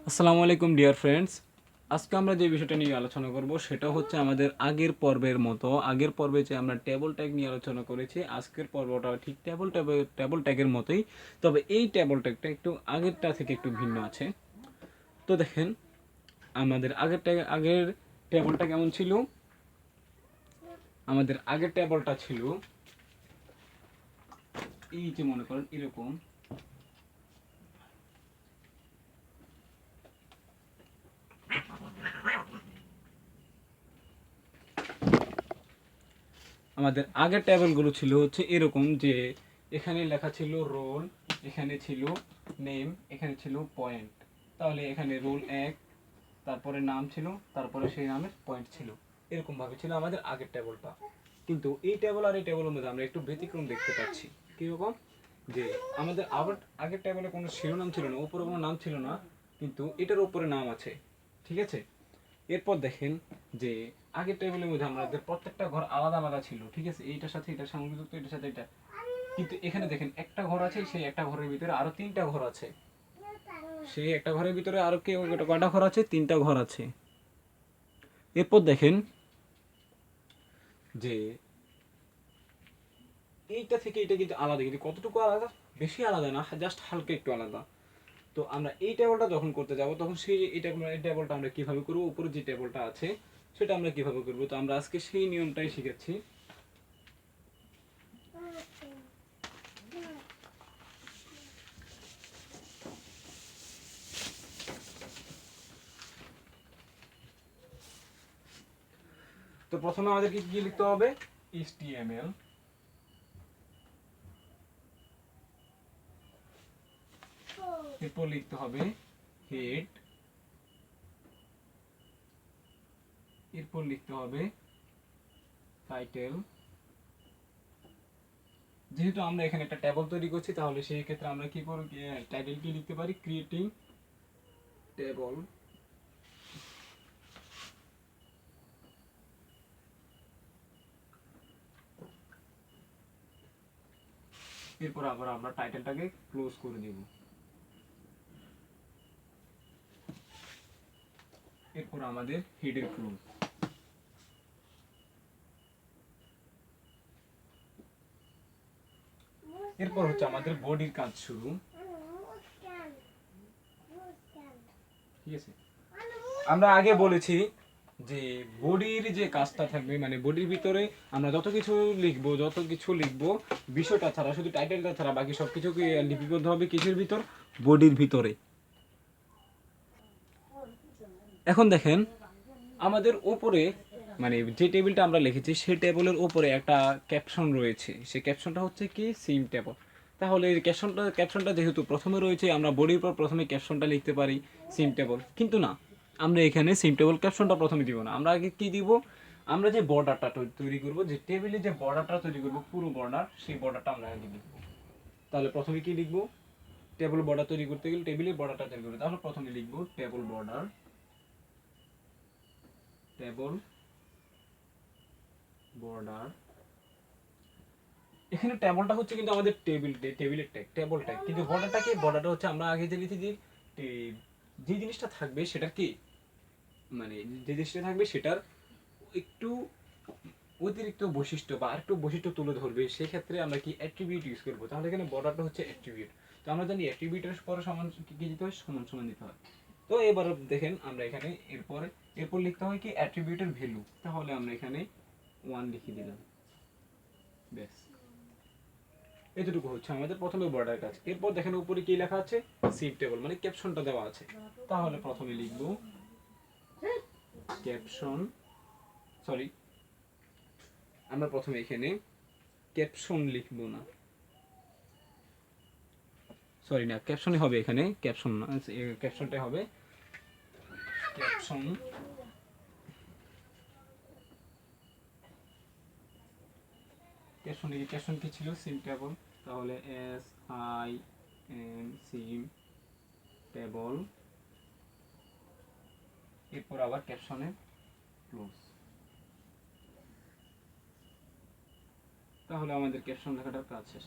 আসসালামু আলাইকুম dear friends. আজকে আমরা যে বিষয়টা নিয়ে আলোচনা করব সেটা হচ্ছে আমাদের আগের পর্বের মতো। আগের পর্বে যে আমরা টেবল ট্যাগ নিয়ে আলোচনা করেছি, আজকের পর্বটা ঠিক টেবল ট্যাগের মতোই। তবে এই টেবল ট্যাগটা একটু আগেরটা থেকে একটু ভিন্ন আছে। তো দেখেন, আমাদের আগের টেবলটা কেমন ছিল। আমাদের আগের টেবলটা ছিল এই যে, মনে করেন এরকম। আমাদের আগের টেবিলগুলো ছিল হচ্ছে এরকম যে এখানে লেখা ছিল রোল, এখানে ছিল নেম, এখানে ছিল পয়েন্ট। তাহলে এখানে রোল 1, তারপরে নাম ছিল, তারপরে সেই নামের পয়েন্ট ছিল। এরকম ভাবে ছিল আমাদের আগের টেবিলটা। কিন্তু এই টেবিল আর এই টেবিলের মধ্যে আমরা একটু ব্যতিক্রম দেখতে পাচ্ছি। কীরকম? যে আমাদের আবার আগের টেবিলে কোনো শিরোনাম ছিল না, উপরে কোনো নাম ছিল না, কিন্তু এটার উপরে নাম আছে। ঠিক আছে? এরপর দেখেন যে আগের টেবিলের মধ্যে আমাদের প্রত্যেকটা ঘর আলাদা আলাদা ছিল। ঠিক আছে, এইটার সাথে এটা সংযুক্ত, এটার সাথে এটা। কিন্তু এখানে দেখেন একটা ঘর আছে, সেই একটা ঘরের ভিতরে আরো তিনটা ঘর আছে। সেই একটা ঘরের ভিতরে আরো কয়টা ঘর আছে? তিনটা ঘর আছে। এরপর দেখেন যে এইটা থেকে এটা কিন্তু আলাদা, কিন্তু কতটুকু আলাদা? বেশি আলাদা না, জাস্ট হালকা একটু আলাদা। তো আমরা এই টেবলটা যখন করতে যাব তখন সেই এই টেবলটা আমরা কিভাবে করব, উপরে যে টেবলটা আছে সেটা আমরা কিভাবে করব। তো আমরা আজকে সেই নিয়মটাই শিখাচ্ছি। তো প্রথমে আমাদেরকে কি লিখতে হবে? HTML, এরপর লিখতে হবে হেড, এরপর লিখতে হবে টাইটেল। যেহেতু আমরা এখানে একটা টেবল তৈরি করছি, তাহলে সেই ক্ষেত্রে আমরা কি করব, টাইটেল কি লিখতে পারি? Creating table. এরপর আবার আমরা টাইটেলটাকে ক্লোজ করে দিব। এরপর আমাদের হেডের ক্লোজ। এরপর হচ্ছে আমাদের বডির কাজ শুরু। ঠিক আছে, আমরা আগে বলেছি যে বডির যে কাজটা থাকবে, মানে বডির ভিতরে আমরা যত কিছু লিখবো বিষয়টা ছাড়া, শুধু টাইটেলটা ছাড়া বাকি সব কিছু লিপিবদ্ধ হবে কিসের ভিতর? বডির ভিতরে। এখন দেখেন, আমাদের ওপরে মানে যে টেবিলটা আমরা লিখেছি সেই টেবিলের ওপরে একটা ক্যাপশন রয়েছে। সেই ক্যাপশনটা হচ্ছে কি? সিম টেবল। তাহলে এই ক্যাপশনটা যেহেতু প্রথমে রয়েছে, আমরা বডির পর প্রথমে ক্যাপশনটা লিখতে পারি সিম টেবল। কিন্তু না, আমরা এখানে সিম টেবল ক্যাপশনটা প্রথমে দিব না। আমরা আগে কি দিব? আমরা যে বর্ডারটা তৈরি করব, যে টেবিলে যে বর্ডারটা তৈরি করব, পুরো বর্ডার, সেই বর্ডারটা আমরা আগে লিখব। তাহলে প্রথমে কি লিখব? টেবিল বর্ডার তৈরি করতে গেলে টেবিলের বর্ডারটা তৈরি করব, তাহলে প্রথমে লিখব টেবিল বর্ডার, টেবিল বর্ডার। এখানে টেবলটা হচ্ছে কিন্তু আমাদের টেবিলের ট্যাগ, টেবল ট্যাগ। কিন্তু বর্ডারটা কি? বর্ডারটা হচ্ছে আমরা আগে যে লিখেছি যে জিনিসটা থাকবে সেটা কি, মানে যে জিনিসটা থাকবে সেটার একটু অতিরিক্ত বৈশিষ্ট্য বা আরেকটু বৈশিষ্ট্য তুলে ধরবে, সেই ক্ষেত্রে আমরা কি অ্যাট্রিবিউট ইউজ করবো। তাহলে এখানে বর্ডারটা হচ্ছে অ্যাট্রিবিউট। তো আমরা জানি অ্যাট্রিবিউটের পরে সমান কি দিতে হয়? সমান সমান দিতে হয়। তো এবার দেখেন, আমরা এখানে এরপর লিখতে হয় কি? অ্যাট্রিবিউটের ভ্যালু। তাহলে আমরা এখানে 1 লিখে দিলাম, ব্যাস। এতটুকু হচ্ছে আমাদের প্রথমে বর্ডার কাজ। এরপর দেখেন উপরে কি লেখা আছে? সিভ টেবল, মানে ক্যাপশনটা দেওয়া আছে। তাহলে প্রথমে লিখব ক্যাপশন, সরি, আমরা প্রথমে এখানে ক্যাপশন লিখব না, সরি না, ক্যাপশনই হবে এখানে, ক্যাপশন না, ক্যাপশনটাই হবে ক্যাপশন। ক্যাপশন কি ছিল? সিম টেবল। তাহলে SIM, সিম টেবল। এরপর আবার ক্যাপশনের ক্লোজ। তাহলে আমাদের ক্যাপশন লেখাটার কাজ শেষ।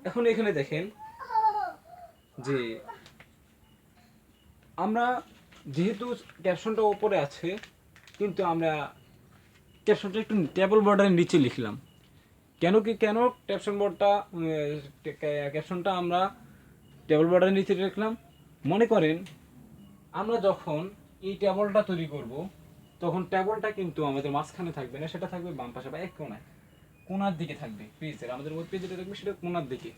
এখন এখানে দেখেন যে আমরা যেহেতু ক্যাপশনটা উপরে আছে, কিন্তু আমরা ক্যাপশনটা একটু টেবল বর্ডারের নিচে লিখলাম। কেন ক্যাপশনটা আমরা টেবল বর্ডারের নিচে লিখলাম? মনে করেন আমরা যখন এই টেবলটা তৈরি করব, তখন টেবলটা কিন্তু আমাদের মাঝখানে থাকবে না, সেটা থাকবে বাম পাশে বা এক কোনার দিকে থাকবে। পেজের আমাদের ওয়েব পেজে যেটা থাকবে সেটা কোনার দিকে।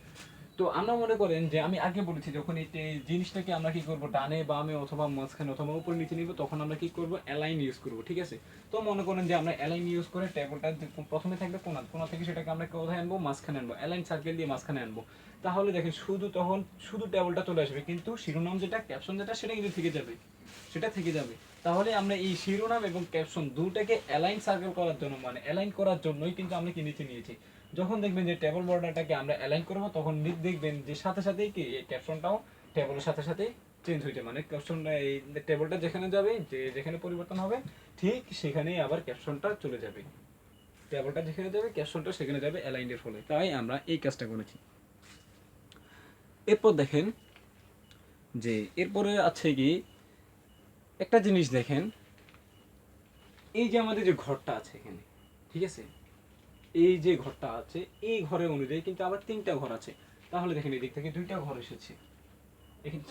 তো আমরা মনে করেন যে আমি আগে বলেছি, যখন এই জিনিসটাকে আমরা কি করব, ডানে বামে অথবা মাঝখানে অথবা উপরে নিচে নিব, তখন আমরা কি করব, অ্যালাইন ইউজ করব। ঠিক আছে? তো মনে করেন যে আমরা অ্যালাইন ইউজ করে টেবলটা প্রথমে থাকবে কোনা থেকে সেটাকে আমরা কোথায় আনবো, মাঝখানে আনবো, অ্যালাইন সার্কেল দিয়ে মাঝখানে আনবো। তাহলে দেখেন শুধু টেবলটা চলে আসবে, কিন্তু শিরোনাম যেটা, ক্যাপশন যেটা, সেটা কিন্তু থেকে যাবে। তাহলে আমরা এই শিরোনাম এবং ক্যাপশন দুটাকে অ্যালাইন সার্কেল করার জন্য, মানে অ্যালাইন করার জন্যই কিন্তু আমরা কি নিচে নিয়েছি। যখন দেখবেন যে টেবল বর্ডারটাকে আমরা অ্যালাইন করবো, তখন দেখবেন যে সাথে সাথেই কি এই ক্যাপশনটাও টেবলের সাথে সাথেই চেঞ্জ হয়ে যায়। মানে ক্যাপশনটা, এই টেবলটা যেখানে যাবে, যেখানে পরিবর্তন হবে, ঠিক সেখানেই আবার ক্যাপশনটা চলে যাবে। টেবলটা যেখানে যাবে, ক্যাপশনটা সেখানে যাবে, অ্যালাইনের ফলে। তাই আমরা এই কাজটা করেছি। এরপর দেখেন যে এরপরে আছে কি একটা জিনিস দেখেন, এই যে আমাদের যে ঘরটা আছে এখানে, ঠিক আছে, এই যে ঘরটা আছে, এই ঘরের অনুযায়ী কিন্তু আবার 3টা ঘর আছে। তাহলে দেখেন এদিক থেকে 2টা ঘর এসেছে,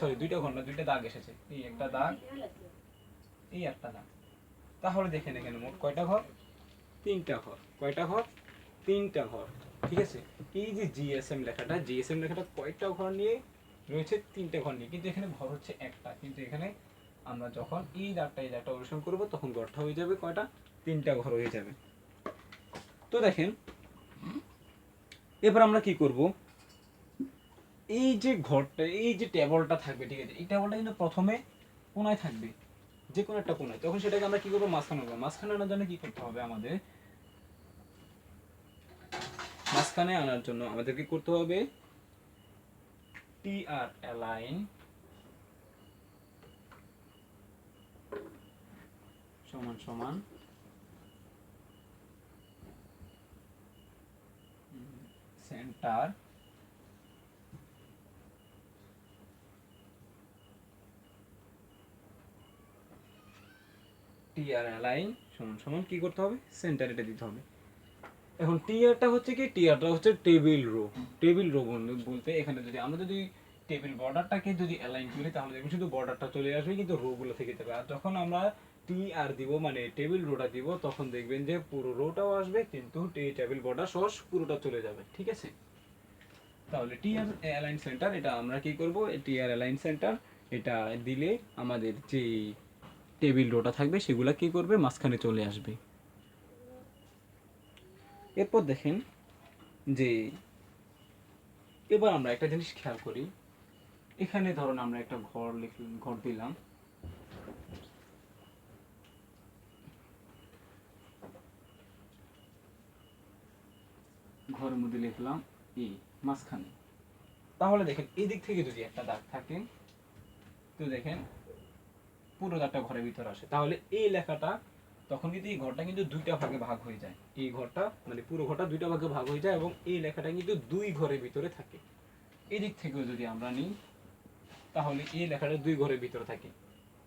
সরি 2টা ঘর না, 2টা দাগ এসেছে। এই একটা দাগ, এই একটা দাগ। তাহলে দেখেন এখানে মোট কয়টা ঘর? 3টা ঘর। কয়টা ঘর? 3টা ঘর। ঠিক আছে? এই যে জিএসএম লেখাটা কয়টা ঘর নিয়ে রয়েছে? 3টা ঘর নিয়ে। কিন্তু এখানে ঘর হচ্ছে একটা, কিন্তু এখানে আমরা যখন এই দাগটা অনুসরণ করব, তখন ঘরটা হয়ে যাবে কয়টা? 3টা ঘর হয়ে যাবে। তো দেখেন এবার আমরা কি করব, এই যে ঘরটা, এই যে টেবলটা থাকবে, ঠিক আছে, এই টেবলটা কিন্তু প্রথমে কোনায় থাকবে, যে কোনো একটা কোনায়। তখন সেটাকে আমরা কি করবো, মাঝখানে আনবো। মাঝখানে আনার জন্য কি করতে হবে আমাদের? মাঝখানে আনার জন্য আমাদেরকে করতে হবে টিআর অ্যালাইন সমান সমান সেন্টার টিআর অ্যালাইন সমান সমান কি করতে হবে, সেন্টার, এটা দিতে হবে। এখন টিআরটা হচ্ছে কি, টিআরটা হচ্ছে টেবিল রো বলতে এখানে যদি টেবিল বর্ডারটাকে যদি অ্যালাইন করি, তাহলে দেখবেন শুধু বর্ডারটা চলে আসবে, কিন্তু রো গুলো থেকে যাবে। আর যখন আমরা টিআর দিব, মানে টেবিল রোটা দিব, তখন দেখবেন যে পুরো রোটাও আসবে, কিন্তু টেবিল বর্ডার সহ পুরোটা চলে যাবে। ঠিক আছে? তাহলে টিআর অ্যালাইন সেন্টার, এটা আমরা কি করব, টিআর অ্যালাইন সেন্টার এটা দিলে আমাদের যে টেবিল রোটা থাকবে সেগুলা কি করবে, মাঝখানে চলে আসবে। এরপর দেখেন যে এবার আমরা একটা জিনিস খেয়াল করি, এখানে ধরুন আমরা একটা ঘর দিলাম, ঘরের মধ্যে লিখলাম ই মাঝখানে। তাহলে দেখেন এদিক থেকে যদি একটা দাগ থাকে, তো দেখেন পুরো দাগটা ঘরের ভিতরে আসে। তাহলে এই লেখাটা তখন কিন্তু এই ঘরটা কিন্তু 2টা ভাগে ভাগ হয়ে যায়। এই ঘরটা মানে পুরো ঘরটা 2টা ভাগে ভাগ হয়ে যায়, এবং এই লেখাটা কিন্তু 2 ঘরের ভিতরে থাকে। এদিক থেকেও যদি আমরা নিই, তাহলে এই লেখাটা 2 ঘরের ভিতরে থাকে।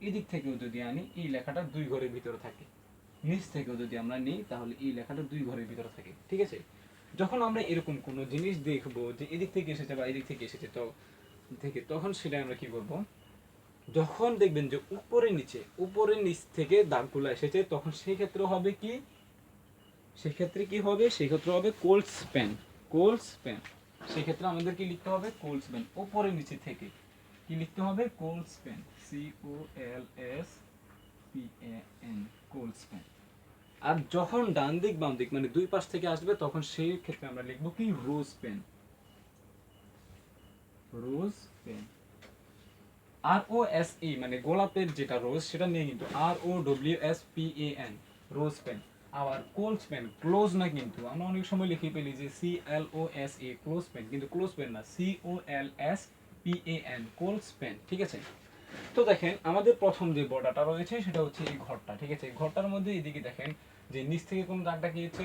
এদিক থেকেও যদি আনি, এই লেখাটা 2 ঘরের ভিতরে থাকে। নিচ থেকেও যদি আমরা নিই, তাহলে এই লেখাটা 2 ঘরের ভিতরে থাকে। ঠিক আছে? যখন আমরা এরকম কোনো জিনিস দেখবো যে এদিক থেকে এসেছে বা এদিক থেকে এসেছে, তখন সেটা আমরা কি করব, যখন দেখবেন যে উপরে নিচ থেকে দাগগুলো এসেছে, তখন সেক্ষেত্রে হবে কি, সেক্ষেত্রে হবে কোল স্প্যান। সেক্ষেত্রে আমাদের কি লিখতে হবে, কোল স্প্যান। উপরে নিচে থেকে কি লিখতে হবে, কোল স্প্যান, COLSPAN, কোল স্প্যান। আর যখন ডান দিক বাম দিক মানে 2 পাশ থেকে আসবে, তখন সেই ক্ষেত্রে আমরা লিখবো কি, রোজ পেন। ROSE মানে গোলাপের যেটা রোজ, সেটা নিয়ে কিন্তু ROWSPAN, রোজ পেন। আবার ক্লোজ পেন, ক্লোজ না, কিন্তু আমরা অনেক সময় লিখে ফেলি যে CLOSE, ক্লোজ পেন, কিন্তু ক্লোজ পেন না, COLSPAN, ক্লোজ পেন। ঠিক আছে? তো দেখেন আমাদের প্রথম যে বর্ডারটা রয়েছে সেটা হচ্ছে এই ঘরটা। ঠিক আছে? ঘরটার মধ্যে এদিকে দেখেন যে নিচ থেকে কোন দাগটা গিয়েছে,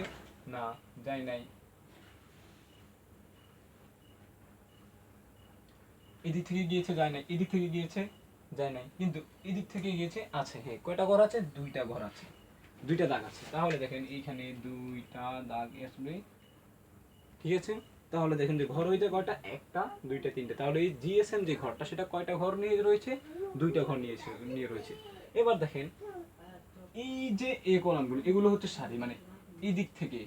না যায় নাই, এদিক থেকে গিয়েছে, যায় নাই, এদিক থেকে গিয়েছে, যায় নাই, কিন্তু এদিক থেকে গিয়েছে আছে, হ্যাঁ কয়টা ঘর আছে, দুইটা ঘর আছে, দুইটা দাগ আছে। তাহলে দেখেন এইখানে দুইটা দাগ আসবে, ঠিক আছে। তাহলে দেখেন যে ঘর হইতে কয়টা, একটা দুইটা তিনটা, তাহলে এই জিএসএম যে ঘরটা সেটা কয়টা ঘর নিয়ে রয়েছে, দুইটা ঘর নিয়ে রয়েছে। এবার দেখেন এই যে এই কলামগুলো এগুলো হচ্ছে সারি, মানে এই দিক থেকে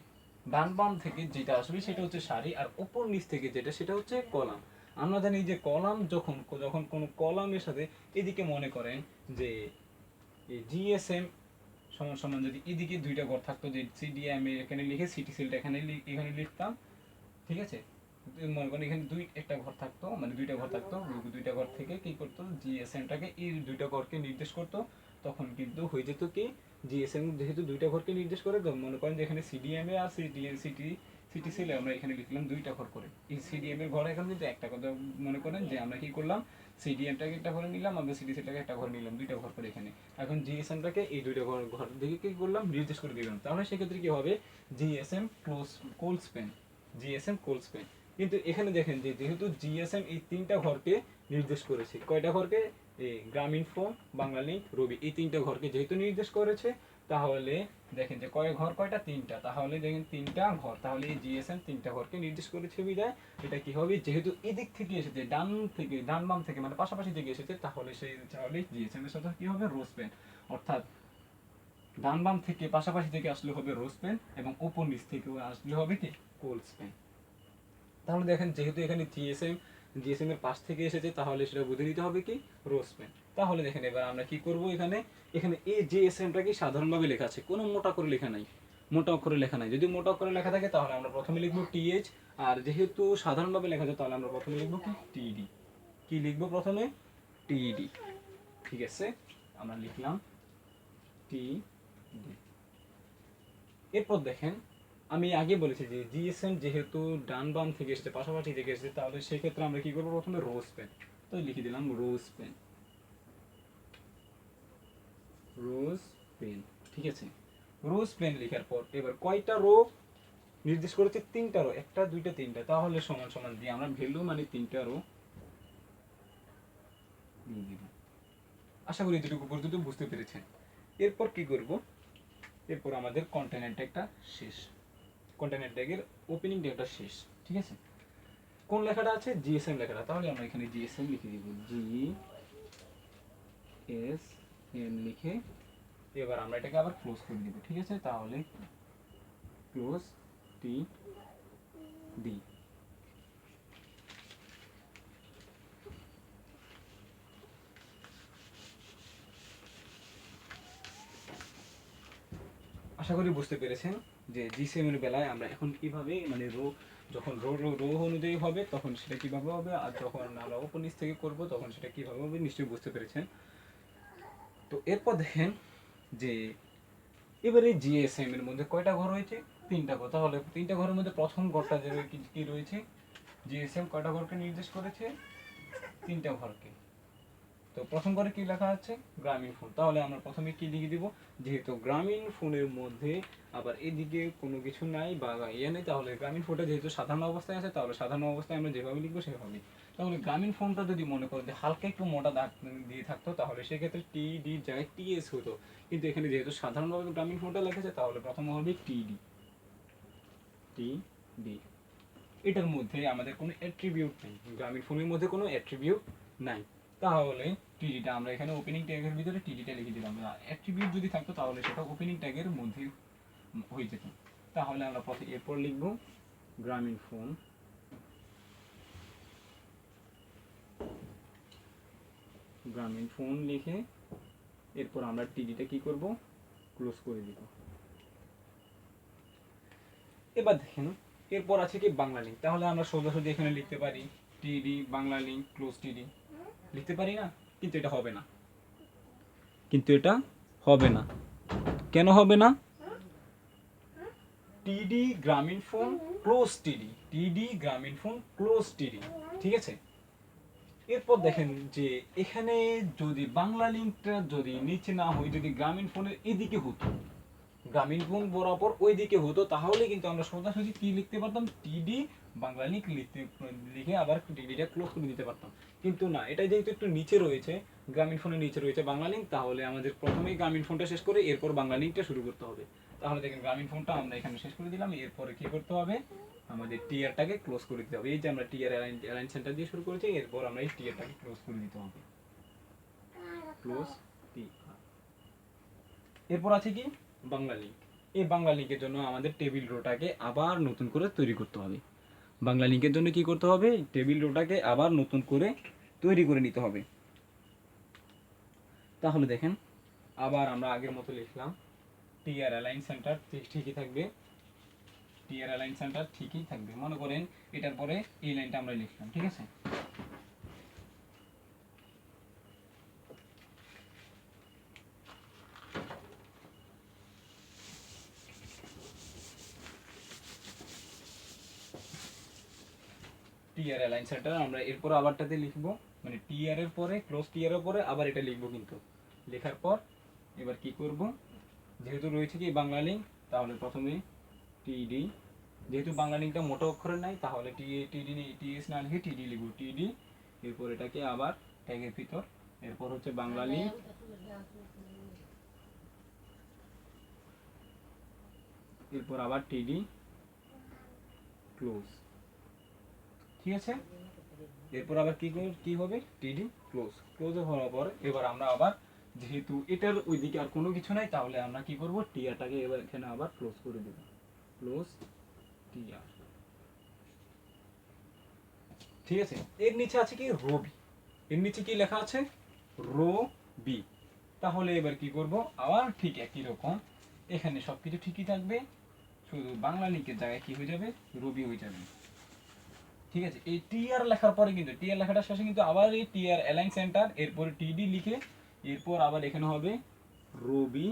ডান বাম থেকে যেটা আসবে সেটা হচ্ছে সারি, আর উপর নিচ থেকে যেটা সেটা হচ্ছে কলাম। আমরা জানি যে কলাম যখন যখন কোনো কলামের সাথে এদিকে মনে করেন যে এই জিএসএম সমান সমান যদি এদিকে দুইটা ঘর থাকতো, যে সিডিএম এখানে লিখে সিটি সেলটা এখানে লিখতাম, ঠিক আছে। মনে করেন এখানে একটা ঘর থাকতো, মানে দুইটা ঘর থাকতো, দুইটা ঘর থেকে কি করতো, জিএসএমটাকে এই দুইটা ঘরকে নির্দেশ করতো, তখন কিন্তু হয়ে যেত কি, জিএসএম যেহেতু দুইটা ঘরকে নির্দেশ করে, তো মনে করেন যে এখানে সিডিএম এ আর সিটি সেলে আমরা এখানে লিখলাম দুইটা ঘর করে, এই সিডিএম এর ঘর এখন কিন্তু একটা কথা মনে করেন যে আমরা কি করলাম, সিডিএমটাকে একটা ঘরে নিলাম, আমরা সিটি সেলটাকে একটা ঘর নিলাম, দুইটা ঘর করে এখানে। এখন জিএসএমটাকে এই দুইটা ঘর ঘর দিকে কি করলাম, নির্দেশ করে দিলাম, তাহলে সেক্ষেত্রে কি হবে, জিএসএম ক্লোজ কোল স্প্যান, জিএসএম কোল স্প্যান। কিন্তু এখানে দেখেন যে যেহেতু জিএসএম এই তিনটা ঘরকে নির্দেশ করেছে, কয়টা ঘরকে, এই গ্রামীণ ফোন, বাংলা লিংক, রবি, এই তিনটা ঘরকে যেহেতু নির্দেশ করেছে, তাহলে দেখেন যে কয় ঘর, কয়টা, তিনটা, তাহলে দেখেন তিনটা ঘর, তাহলে এই জিএসএম তিনটা ঘরকে নির্দেশ করেছে বিদায় এটা কি হবে, যেহেতু এদিক থেকে এসেছে, ডান বাম থেকে মানে পাশাপাশি থেকে এসেছে, তাহলে জিএসএম এর সাথে কি হবে, রো স্প্যান, অর্থাৎ ডান বাম থেকে পাশাপাশি থেকে আসলে হবে রো স্প্যান, এবং উপর নিচ থেকে আসলে হবে কি, কোল স্প্যান। তাহলে দেখেন যেহেতু এখানে জিএসএম এর পাশ থেকে এসেছে, তাহলে সেটা বুঝে নিতে হবে কি, রো স্প্যান। তাহলে দেখেন এবার আমরা কি করব, এখানে এখানে এই জিএসএমটা কি সাধারণভাবে লেখা আছে, কোনো মোটা করে লেখা নাই, মোটা অক্ষরে লেখা নাই। যদি মোটা অক্ষরে লেখা থাকে তাহলে আমরা প্রথমে লিখবো টিএইচ, আর যেহেতু সাধারণভাবে লেখা আছে তাহলে আমরা প্রথমে লিখবো কি, টিডি। কি লিখবো প্রথমে, টিডি, ঠিক আছে, আমরা লিখলাম টিডি। এরপর দেখেন আমি আগে বলেছি যে জিএসএম যেহেতু ডান বাম থেকে এসেছে, পাশাপাশি থেকে এসেছে, তাহলে সেক্ষেত্রে আমরা কি করবো, প্রথমে রোজ পেন, তো লিখে দিলাম রোজ পেন, রোজ পেন, ঠিক আছে। রোজ পেন লেখার পর এবার কয়টা রো নির্দেশ করেছে, তিনটা রো, একটা দুইটা তিনটা, তাহলে সমান সমান দিয়ে আমরা ভ্যালু মানে তিনটা রো দিয়ে দিব। আশা করি এতটুকু পর্যন্ত বুঝতে পেরেছেন। এরপর কি করব, এরপর আমাদের কন্টেনার ট্যাগটা শেষ, কন্টেনার ট্যাগের ওপেনিং ট্যাগটা শেষ, ঠিক আছে। কোন লেখাটা আছে, জিএসএম লেখাটা, তাহলে আমরা এখানে জিএসএম লিখে দিব, জিএসএম লিখে এবার আমরা এটাকে আবার ক্লোজ করে দিব, ঠিক আছে। তাহলে ক্লোজ টি ডি। আশা করি বুঝতে পেরেছেন যে জিসিএম এর বেলায় আমরা এখন কিভাবে মানে রো, যখন রো রো রো অনুযায়ী হবে তখন সেটা কিভাবে হবে, আর যখন আমরা উপর নিচ থেকে করব তখন সেটা কিভাবে হবে, নিশ্চয়ই বুঝতে পেরেছেন। তো এরপর দেখেন যে এবারে জিএসএম এর মধ্যে কয়টা ঘর রয়েছে, তিনটা ঘর, তাহলে তিনটা ঘরের মধ্যে প্রথম ঘরটা যে কি রয়েছে, জিএসএম কয়টা ঘরকে নির্দেশ করেছে, তিনটা ঘরকে। তো প্রথম ঘরে কি লেখা আছে, গ্রামীণ ফোন, তাহলে আমরা প্রথমে কি লিখে দিব, যেহেতু গ্রামীণ ফোনের মধ্যে আবার এদিকে কোনো কিছু নাই বা ইয়ে নেই, তাহলে গ্রামীণ ফোনটা যেহেতু সাধারণ অবস্থায় আছে, তাহলে সাধারণ অবস্থায় আমরা যেভাবে লিখবো সেভাবে। তাহলে গ্রামীণ ফোনটা যদি মনে করেন যে হালকা একটু মোটা দাগ দিয়ে থাকতো, তাহলে সেক্ষেত্রে টি ডি জায়গায় টিএস হতো, কিন্তু এখানে যেহেতু সাধারণভাবে গ্রামীণ ফোনটা লেখা তাহলে প্রথম হবে টিডি, টি ডি। এটার মধ্যে আমাদের কোনো অ্যাট্রিবিউট নেই, গ্রামীণ ফোনের মধ্যে কোনো অ্যাট্রিবিউট নাই, তাহলে টিডিটা আমরা এখানে ওপেনিং ট্যাগের ভিতরে টিডিটা লিখে দিলাম। অ্যাট্রিবিউট যদি থাকতো তাহলে সেটা ওপেনিং ট্যাগের মধ্যে হয়ে যেত। তাহলে আমরা প্রথমে এরপর লিখব গ্রামীণ ফোন, গ্রামীণ ফোন লিখে এরপর আমরা টিডিটা কি করব, ক্লোজ করে দিব। এবার দেখেন এরপর আছে কি বাংলা লিঙ্ক, তাহলে আমরা সোজাসুজি এখানে লিখতে পারি টিডি বাংলা লিঙ্ক ক্লোজ টিডি, লিখতে পারি না, কিন্তু এটা হবে না, কিন্তু এটা হবে না, কেন হবে না, টিডি গ্রামীণ ফোন ক্লোজ টিডি, টিডি গ্রামীণ ফোন ক্লোজ টিডি, ঠিক আছে। এরপর দেখেন যে এখানে যদি বাংলা লিঙ্কটা যদি নিচে না হয়, যদি গ্রামীণ ফোনের এদিকে হতো, গ্রামীণ ফোন বরাবর ওই দিকে হতো, তাহলে কিন্তু আমরা সোজাসুজি কি লিখতে পারতাম, টিডি বাংলা লিঙ্ক লিখে আবার টিডিটা ক্লোজ করে দিতে পারতাম, কিন্তু না, এটা যেহেতু একটু নিচে রয়েছে, গ্রামীণ ফোনের নিচে রয়েছে বাংলা লিঙ্ক, তাহলে আমাদের প্রথমেই গ্রামীণ ফোনটা শেষ করে এরপর বাংলা লিঙ্কটা শুরু করতে হবে। তাহলে দেখেন গ্রামীণ ফোনটা আমরা এখানে শেষ করে দিলাম, এরপরে কি করতে হবে, আমাদের টিআরটাকে ক্লোজ করে দিতে হবে। এই যে আমরা টিআর অ্যালাইন সেন্টার দিয়ে শুরু করেছি, এরপর আমরা এই টিআরটাকে ক্লোজ করে দিতে হবে, ক্লোজ টিআর। এরপর আছে কি বাংলা লিঙ্ক। এই বাংলা লিঙ্কের জন্য আমাদের টেবিল রোটাকে আবার নতুন করে তৈরি করতে হবে। বাংলা লিঙ্কের জন্য কি করতে হবে, টেবিল রোটাকে আবার নতুন করে তৈরি করে নিতে হবে। তাহলে দেখেন আবার আমরা আগের মতো লিখলাম, টিআর অ্যালাইন সেন্টার ঠিকই থাকবে, টিআর অ্যালাইন সেন্টার ঠিকই থাকবে। মনে করেন এটার পরে এই লাইনটা আমরা লিখলাম, ঠিক আছে। টিআর অ্যালাইন সেন্টার আমরা এরপর আবারটাতে লিখবো, মানে টিআর এর পরে ক্লোজ টিআর এর পরে আবার এটা লিখবো। কিন্তু লেখার পর এবার কি করব, যেহেতু রয়েছে কি বাংলা লিঙ্ক, তাহলে প্রথমে টিডি, যেহেতু বাংলা লিঙ্কটা মোটা অক্ষরে নাই, তাহলে টিএস না লিখে টিডি লিখবো, টিডি। এরপর এটাকে আবার ট্যাগের ভিতর, এরপর হচ্ছে বাংলা লিঙ্ক, এরপর আবার টিডি ক্লোজ, ঠিক আছে। এরপর আবার কি হবে, টিডি ক্লোজ। ক্লোজ হওয়ার পর এবার আমরা আবার, যেহেতু এটার ওইদিকে আর কোনো কিছু নাই, তাহলে আমরা কি করব, টিআরটাকে এবার এখানে আবার ক্লোজ করে দেব, ক্লোজ টিআর, ঠিক আছে। এর নিচে আছে কি রবি, এর নিচে কি লেখা আছে, রবি। তাহলে এবার কি করব, আবার ঠিক একই রকম, এখানে সবকিছু ঠিকই থাকবে, শুধু বাংলা লিঙ্কের জায়গায় কি হয়ে যাবে, রবি হয়ে যাবে, ঠিক আছে। এই টিআর লেখার পরে কিন্তু টিআর লেখাটা শেষে কিন্তু আবার এই টিআর অ্যালাইন সেন্টার, এরপর টিডি লিখে এরপর আবার এখানে হবে রবি,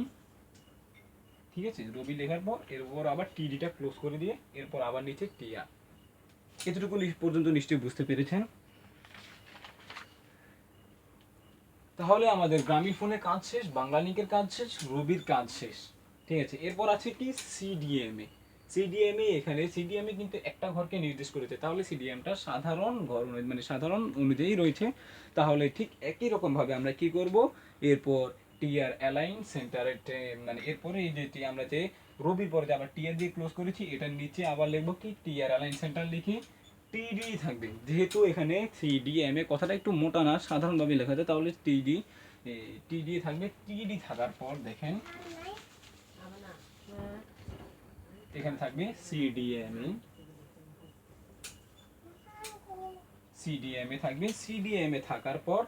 ঠিক আছে। রবি লেখার পর এরপর আবার টিডিটা ক্লোজ করে দিয়ে এরপর আবার নিচে টিআর। এতটুকু পর্যন্ত নিশ্চয়ই বুঝতে পেরেছেন। তাহলে আমাদের গ্রামীণ ফোনের কাজ শেষ, বাংলা লিঙ্কের কাজ শেষ, রবির কাজ শেষ, ঠিক আছে। এরপর আছে কি সিডিএমএ। সিডিএমএ, এখানে সিডিএমএ কিন্তু একটা ঘরকে নির্দেশ করেছে, তাহলে সিডিএমটা সাধারণ ঘর মানে সাধারণ অনুযায়ী রয়েছে। তাহলে ঠিক একই রকম ভাবে আমরা কি করব, এরপর টিআর অ্যালাইন সেন্টারের মানে এরপরে এই যে আমরা যে রবির পরে যে আবার টিআর দিয়ে ক্লোজ করেছি, এটার নিচে আবার লিখবো কি টিআর অ্যালাইন সেন্টার লিখে টিডি থাকবে। যেহেতু এখানে সিডিএমএ কথাটা একটু মোটা না, সাধারণভাবে লেখা যায়, তাহলে টিডি টিডি থাকবে। টিডি থাকার পর দেখেন এখানে থাকবে সিডিএমএ, সিডিএমএ থাকবে। সিডিএমএ থাকার পর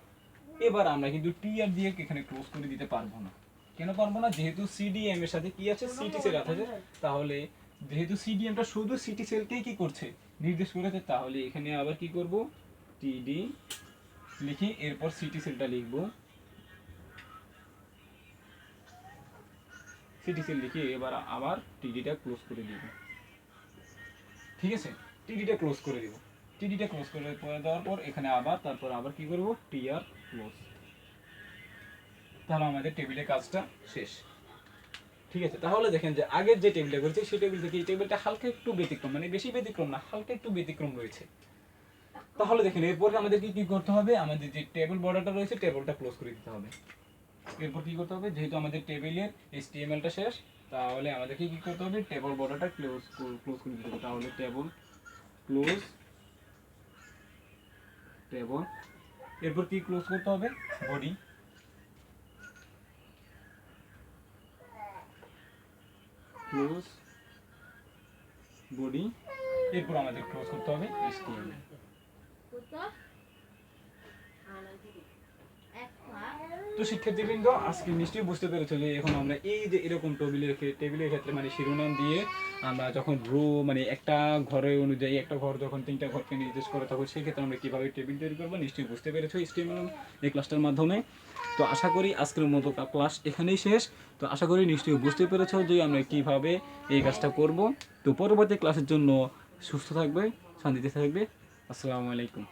এবার আমরা কিন্তু টিআর দিয়ে এখানে ক্লোজ করে দিতে পারবো না। কেন পারবো না, যেহেতু সিডিএম এর সাথে কি আছে, সিটি সেল আছে। তাহলে যেহেতু সিডিএমটা শুধু সিটি সেলকেই কি করছে, নির্দেশ করেছে, তাহলে এখানে আবার কি করব, টিডি লিখি এরপর সিটি সেলটা লিখবো, সিটি সেল লিখে এবার আবার টিডিটা ক্লোজ করে দিব, ঠিক আছে। টিডিটা ক্লোজ করে দিব, টিডিটা ক্লোজ করে দেওয়ার পর এখানে আবার তারপর আবার কি করব, টিআর ক্লোজ। তাহলে আমাদের টেবিলের কাজটা শেষ, ঠিক আছে। তাহলে দেখেন যে আগের যে টেবিলটা করেছে সেই টেবিল থেকে এই টেবিলটা হালকা একটু ব্যতিক্রম, মানে বেশি ব্যতিক্রম না, হালকা একটু ব্যতিক্রম রয়েছে। তাহলে দেখেন এরপরে আমাদেরকে কি করতে হবে, আমাদের যে টেবিল বর্ডারটা রয়েছে টেবিলটা ক্লোজ করে দিতে হবে। এরপর কি করতে হবে, যেহেতু আমাদের টেবিলের এইচটিএমএলটা শেষ, তাহলে আমাদেরকে কি করতে হবে, টেবিল বর্ডারটা ক্লোজ করে দিতে হবে। তাহলে টেবিল ক্লোজ, টেবিল, এরপর কি ক্লোজ করতে হবে, বডি, ক্লোজ বডি, এরপর আমাদের ক্লোজ করতে হবে এইচটিএমএল। তো শিক্ষার্থীবৃন্দ, আজকে নিশ্চয়ই বুঝতে পেরেছো যে এখন আমরা এই যে এরকম টেবিলের ক্ষেত্রে মানে শিরোনাম দিয়ে আমরা যখন মানে একটা ঘরের অনুযায়ী, একটা ঘর যখন তিনটা ঘরকে নির্দেশ করে, তখন সেই ক্ষেত্রে আমরা কীভাবে টেবিল তৈরি করবো নিশ্চয়ই বুঝতে পেরেছো এইচটিএমএল এই ক্লাসটার মাধ্যমে। তো আশা করি আজকের মতো ক্লাস এখানেই শেষ। তো আশা করি নিশ্চয়ই বুঝতে পেরেছো যে আমরা কীভাবে এই কাজটা করব। তো পরবর্তী ক্লাসের জন্য সুস্থ থাকবে, শান্তিতে থাকবে। আসসালামু আলাইকুম।